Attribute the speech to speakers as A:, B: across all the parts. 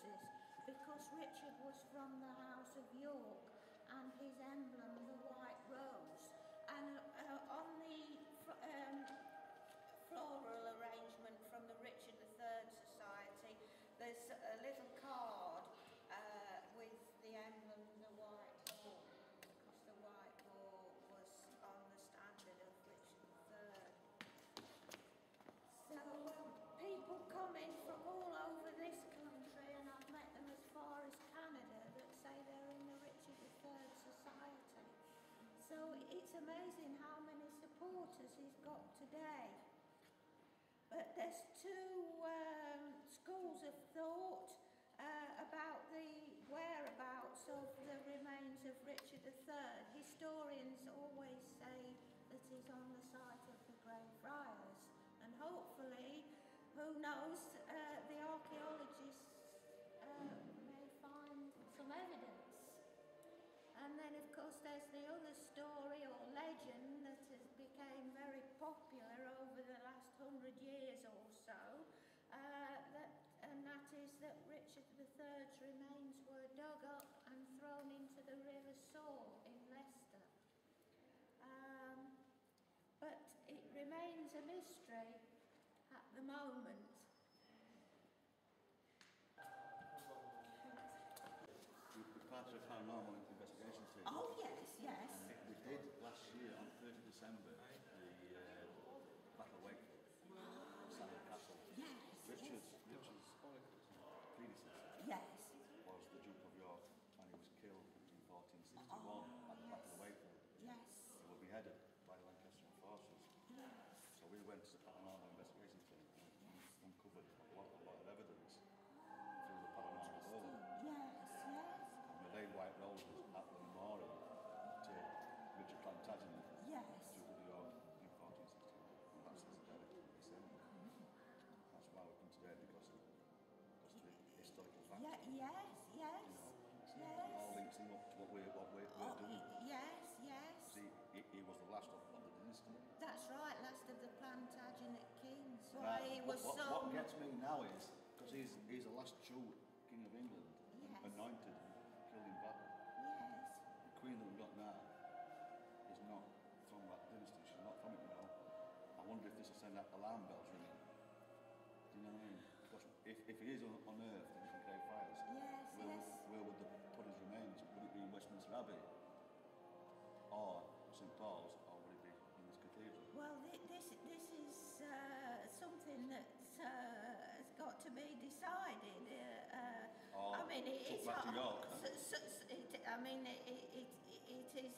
A: roses, because Richard was from the House of York and his emblem the white rose. And on the floral arrangement from the Richard III Society, there's a little card with the emblem the white boar, because the white boar was on the standard of Richard III. So people come in from all over this country, and I've met them as far as Canada, that say they're in the Richard III Society. So it's amazing how many supporters he's got today. But there's two schools of thought about the whereabouts of the remains of Richard III. Historians always say that he's on the site of the Grey Friars. And hopefully, who knows, the archaeologists may find some evidence. And then, of course, there's the other story or legend that has become very popular over the last 100 years or so, and that is that Richard III's remains were dug up and thrown into the River Soar in Leicester. But it remains a mystery at the moment.
B: We're part of the paranormal investigation team.
A: Oh yes, yes.
B: We did last year on 30 December the Battle of Wakefield, Sandal Castle.
A: Yes.
B: Richard's predecessor was the Duke of York, and he was killed in 1461 at the Battle of Wakefield.
A: Yes.
B: They were beheaded by the Lancastrian forces.
A: Yes.
B: So we went to the paranormal investigation team and uncovered a lot of evidence through the paranormal world.
A: Yes, yes.
B: And we laid white roses at the memorial to Richard Plantagenet, Duke of York, in 1461. And that's his descendant. That's why we come today, because of the historical facts.
A: Yes, yes.
B: You know, it all links him up to what we're doing.
A: Yes, yes.
B: See, he was the last of the dynasty.
A: That's right, last of the Plantagenet kings.
B: Now,
A: He was
B: what gets me now is, because he's the last true King of England, anointed and killed in battle.
A: Yes.
B: The Queen that we've got now is not from that dynasty, she's not from it, you know. I wonder if this will send out alarm bells ringing. Do you know what I mean? Because if he is unearthed in the Grey Friars, where would they put his remains? Would it be in Westminster Abbey, or St Paul's, or would it be in this cathedral?
A: Well, this is something that has got to be decided. I mean, it is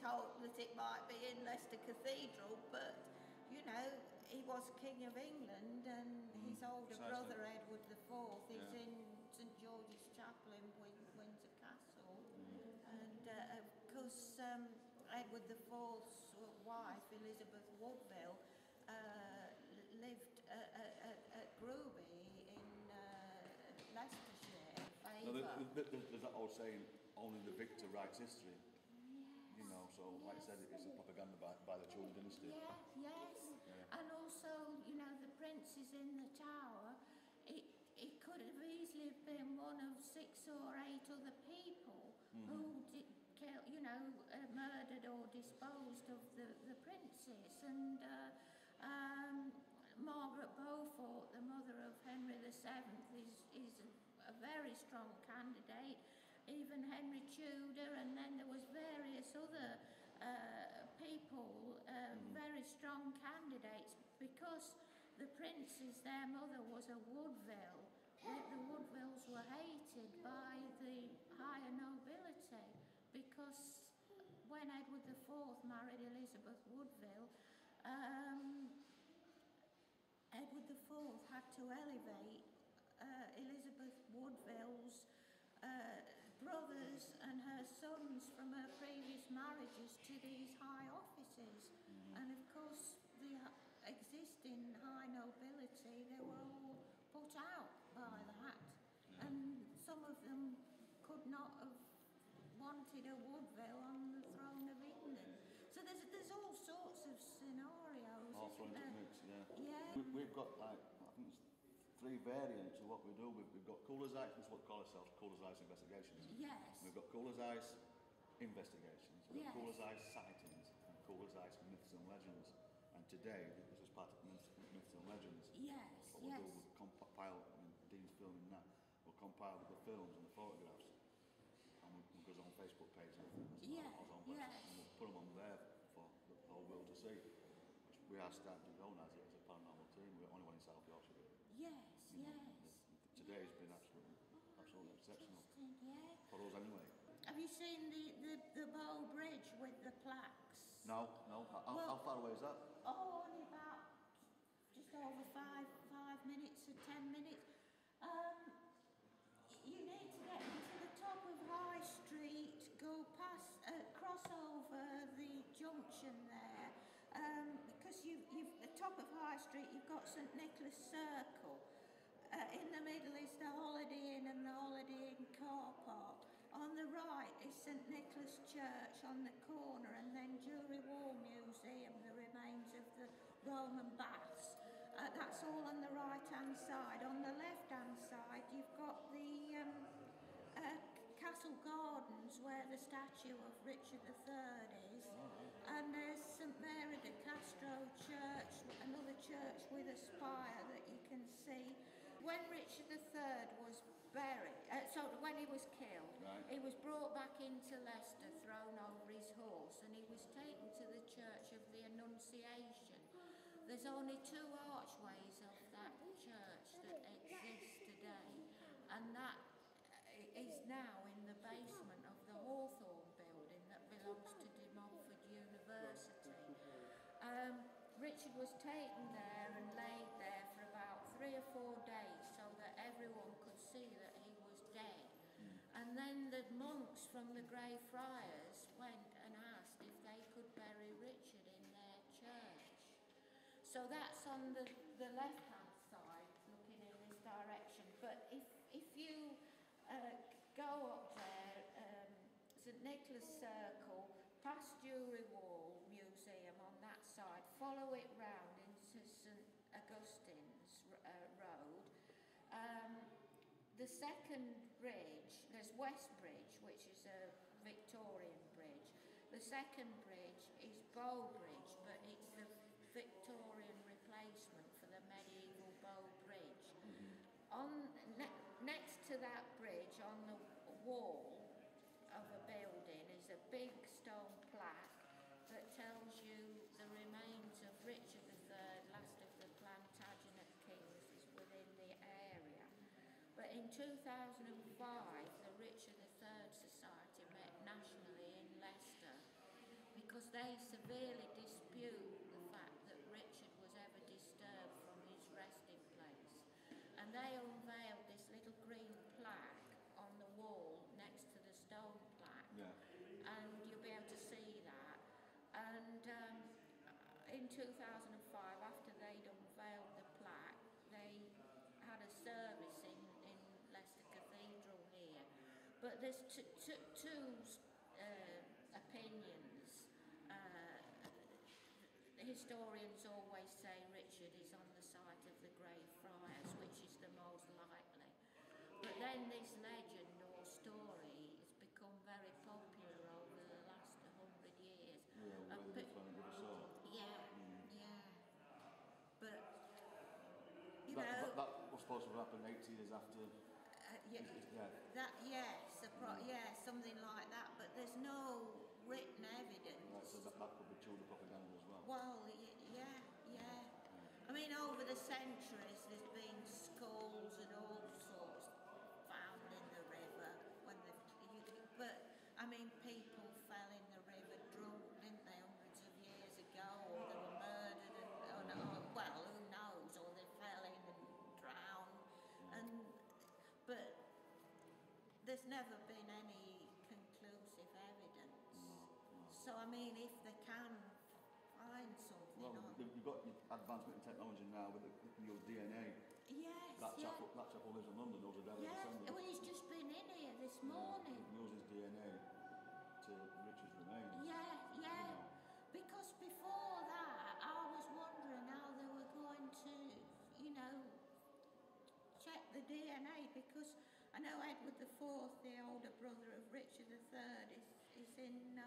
A: hoped that it might be in Leicester Cathedral, but you know, he was King of England, and his older brother Edward IV is in St George's Chapel in Windsor Castle, and of course Edward IV's wife Elizabeth Woodville lived at Groby in Leicestershire.
B: There's that old saying, only the victor writes history. You know, so like I said, it's a propaganda by the Tudor dynasty.
A: Yes. And also, you know, the princes in the tower, it could have easily been one of 6 or 8 other people who did kill, you know, murdered or disposed of the princes. And Margaret Beaufort, the mother of Henry VII, is a very strong candidate. Even Henry Tudor, and then there was various other people, very strong candidates, because the princes, their mother was a Woodville. The Woodvilles were hated by the higher nobility, because when Edward IV married Elizabeth Woodville, Edward IV had to elevate Elizabeth Woodville's brothers and her sons from her previous marriages to these high offices. And of course the existing high nobility, they were all put out by that, and some of them could not have wanted a Woodville on the throne of England. So there's all sorts of scenarios.
B: All thrown into the mix,
A: Yeah.
B: We've got like, I think it's three variants of what we do. We've got Cooler's Ice, this is what we call ourselves, Cooler's Ice Investigations.
A: Yes.
B: We've got Cooler's Ice Investigations, we've got
A: Yes.
B: Cooler's Ice Sightings, and Cooler's Ice Myths and Legends. And today, this is part of Myths and Legends.
A: Yes,
B: What we'll
A: yes.
B: do, we'll compile, I mean, Dean's filming that, we'll compile the films and the photographs, and we'll go on Facebook page and everything.
A: Yeah,
B: on
A: yes.
B: and we'll put them on there for the whole world to see. Which we are starting to go as a paranormal team. We're the only one in South Yorkshire.
A: Yes,
B: You know,
A: yes.
B: Today's been absolutely exceptional.
A: Interesting, yeah.
B: For us anyway.
A: Have you seen the Bow Bridge with the plaques?
B: No. How far away is that?
A: Oh, only about just over 5 minutes or 10 minutes. You need to get to the top of High Street, go past, cross over the junction there, because you've the top of High Street, you've got St Nicholas Circle. In the middle is the Holiday Inn and the Holiday Inn car park. On the right is St Nicholas Church on the corner, and then Jewellery War Museum, the remains of the Roman baths. That's all on the right-hand side. On the left-hand side, you've got the Castle Gardens, where the statue of Richard III is. And there's St Mary de Castro Church, another church with a spire that you can see. When Richard III was buried, when he was killed,
B: Right.
A: he was brought back into Leicester, thrown over his horse, and he was taken to the Church of the Annunciation. There's only 2 archways of that church that exist today, and that is now in the basement of the Hawthorne building that belongs to De Montfort University. Richard was taken there and laid there for about 3 or 4 days so that everyone could see that he was dead. And then the monks from the Grey Friars went and asked if they could bury Richard in their church. So that's on the left-hand side, looking in this direction. But if you go up there, St Nicholas Circle, past Jewellery Wall Museum on that side, follow it round into St Augustine's Road. The second bridge, there's West Bridge, which is a Victorian bridge. The second bridge is Bow Bridge, but it's the Victorian replacement for the medieval Bow Bridge. Next to that bridge, on the wall of a building, is a big stone plaque that tells you the remains of Richard III, last of the Plantagenet kings, is within the area. But in 2005, the Richard III Society met nationally in Leicester because they severely dispute the fact that Richard was ever disturbed from his resting place. And they unveiled this little green plaque on the wall next to the stone plaque.
B: Yeah.
A: And you'll be able to see that. And in 2005, after they'd unveiled the plaque, they had a service in Leicester Cathedral here. But there's two opinions. Historians always say Richard is on the site of the Grey Friars, which is the most likely. But then this legend or story has become very popular over the last 100 years.
B: Yeah, whether they find it so.
A: Yeah. But, you
B: That
A: know...
B: was supposed to happen 80 years after.
A: Something like that, but there's no written evidence.
B: Right, so that could be true propaganda as well.
A: Well, yeah. I mean, over the centuries, there's been skulls and all sorts found in the river. But I mean, people fell in the river drunk, didn't they, hundreds of years ago, or they were murdered, well, who knows, or they fell in and drowned. But there's never been any conclusive evidence. So I mean, if they can find something,
B: you've got advancement in technology now with your DNA.
A: Yes.
B: That chap who lives in London knows a devil in Sunday.
A: Well, he's just been in here this morning.
B: He knows his DNA to Richard's remains.
A: Yeah. Because before that, I was wondering how they were going to, the DNA, because I know Edward IV, the older brother of Richard III, is in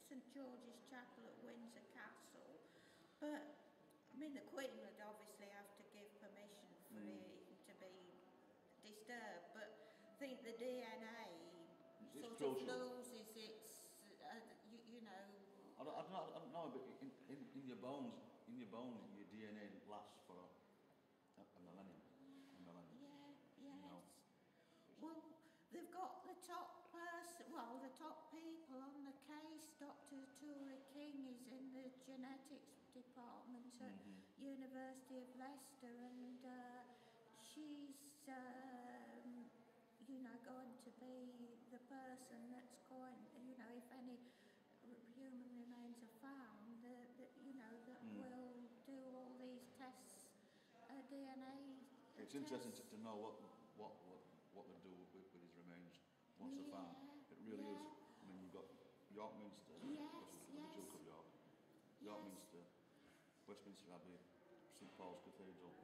A: St George's Chapel at Windsor Castle. But I mean, the Queen would obviously have to give permission for it to be disturbed. But I think the DNA sort of loses its, you know.
B: I don't know, but in your bones, your DNA lasts for a millennium.
A: Yeah, yes.
B: You know.
A: Well, they've got the top person, well, the top people on the case. Dr. Tori King is in the genetics department at University of Leicester, and she's, you know, going to be the person that's going, you know, if any human remains are found, that you know, that will do all these tests, DNA.
B: It's interesting to know what they do with his remains once they're found. It really is. I mean, you've got York Minster, the Duke of York, York Minster, Westminster Abbey, St Paul's Cathedral.